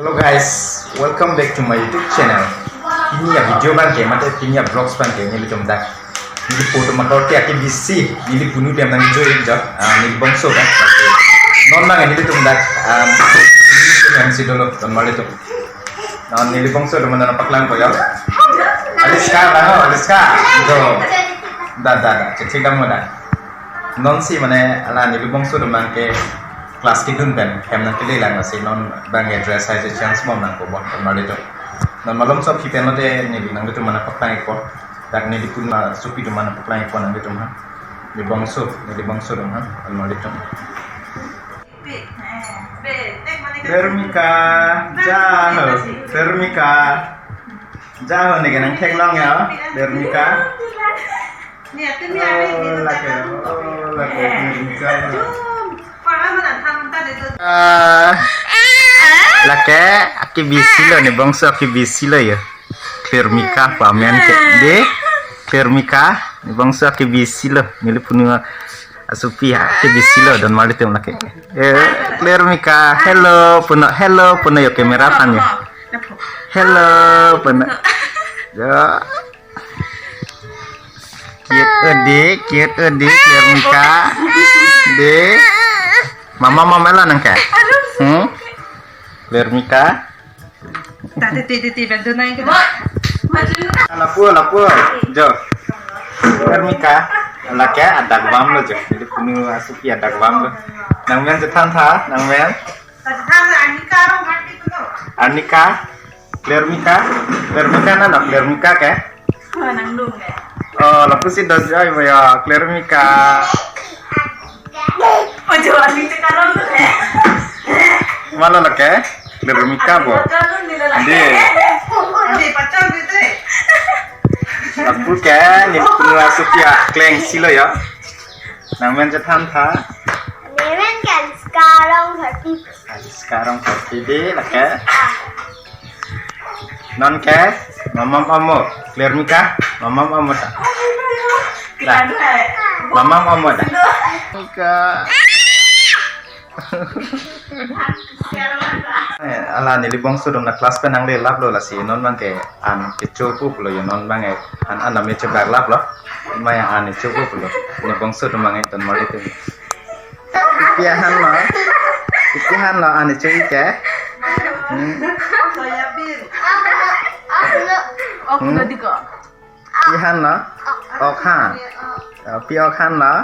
Hello guys, welcome back to my YouTube channel. Ini ya video bangke, mata ini ya vlogs bangke ni macam dah. Ini foto makau ke aki bisi, ini bunuh dia nang joy je. Ini bangso kan. Non bang ini macam dah. Ini yang si dulu, non malu tu. Non ini bangso tu mana nampak lang koyo. Aliska, itu. Dah. Cek dah mana. Non si mana ala ini bangso tu bangke. Kelas kidun kan, kami nak pilih lah nasi non bangga dress size chance mau nak buat kembali tu. Non malam sob kita nanti ni nang itu mana pakai ikon, dan ni di pun supi tu mana pakai ikon nang itu mah. Di bangsu tu mah, kembali tu. Jauh ni kan kek long ya, Bermika. Lake aki bisi lo nih bangsa aki bisi lo ya clear mika pamen ke de clear mika nih bangsa aki bisi lo nili punya asupi aki bisi lo dan malu tem lake clear mika hello puno yo kamera pan ya hello puno ya cute edi clear mika de mama lah nangka clear mika tati betul naik ke lapu jo clear mika laki ada bam lo jo jadi penuh asupi ada bam lo nang men jetan tha nang men Anika clear mika na clear mika ke nang dong ke oh lapu si dojai ya clear mika ojo ani sekarang tuh mana laki clear mika bo de pacar gitu lapu ke ni penuh asupi kleng silo ya nang men jetan tha Nemen kan sekarang 30 deh laki non ke mamam amo clear mika mamam amo tak mamam amo tak mika ala ni libong sudom na kelas penang le lap lo la si non bang ke an ke cukup lo ya non bang an me cebak lap lo ma yang an cukup lo ni bong sudom bang ton mari tu pipihan lo an cuy ke aku udah digo pihan lo okhan pi okhan lo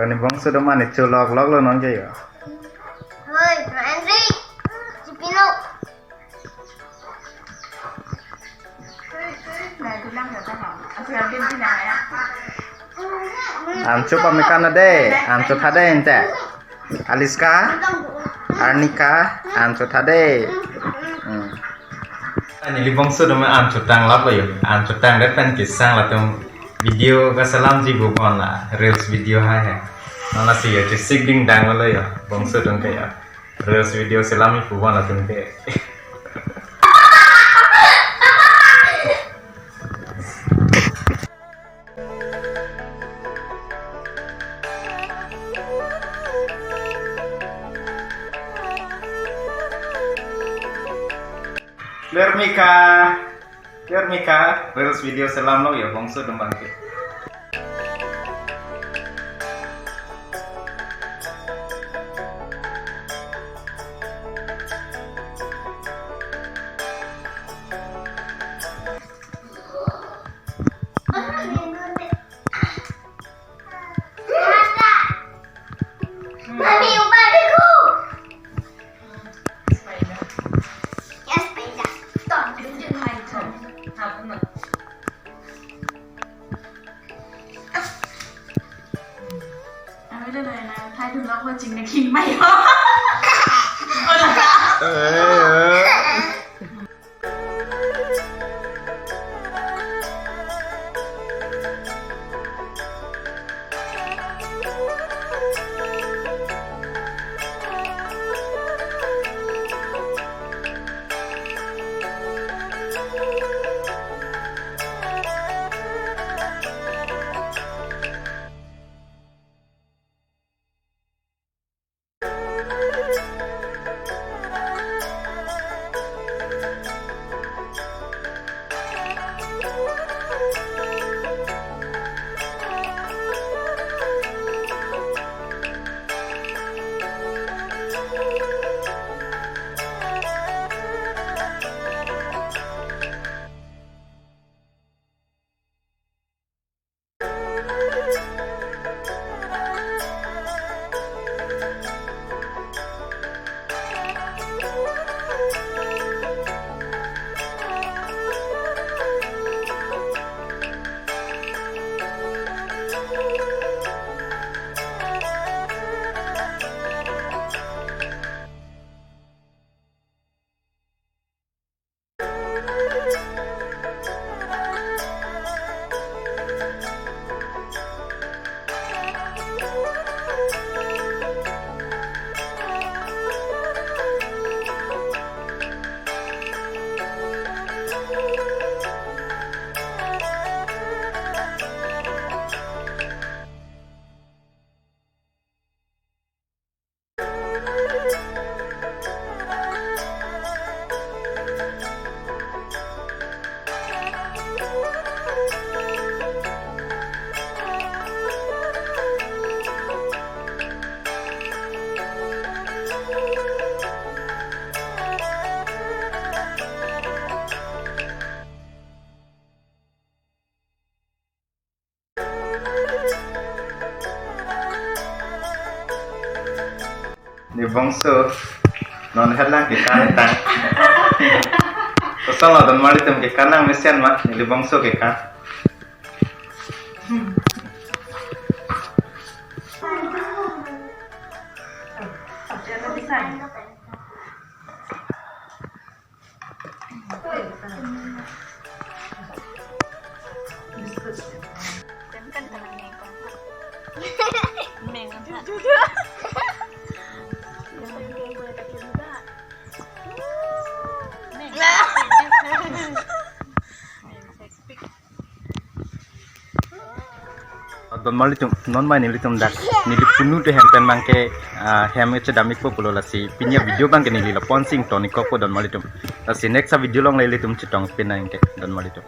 ni bong sudom an culok lo non je yo Hoi, Henry, Cipino. nah itu lang ya tengok aku yang bin sini ya an coba mekan ade an coba ade ente Aliska Arnika an coba ade ini libong sudom an coba lap lo yo an coba deh pen kisang lah tuh video ka salam ji bukan lah reels video hai nana sih ya cik ding dang lo ya bangsa dong kayak reels video salam itu bukan lah tuh kayak Clear Mika reels video salam lo ya bangsa dong bangke Mami, ubah aku. Ya sepeda. tao đứng trên hai chồng học mà bây giờ này là thay thường lộc và chính là khi mày đó ôi là ni bangso non helang ke kan tang kosong lo don mali tum ke kanang mesian mak ni bangso ke kan don mali tum non mai ni tum dak ni punu te hempen mangke hem eche damik populo lasi pinya video bangke ni la ponsing toni ko don mali tum lasi next video long le tum chitong pinang ke don mali tum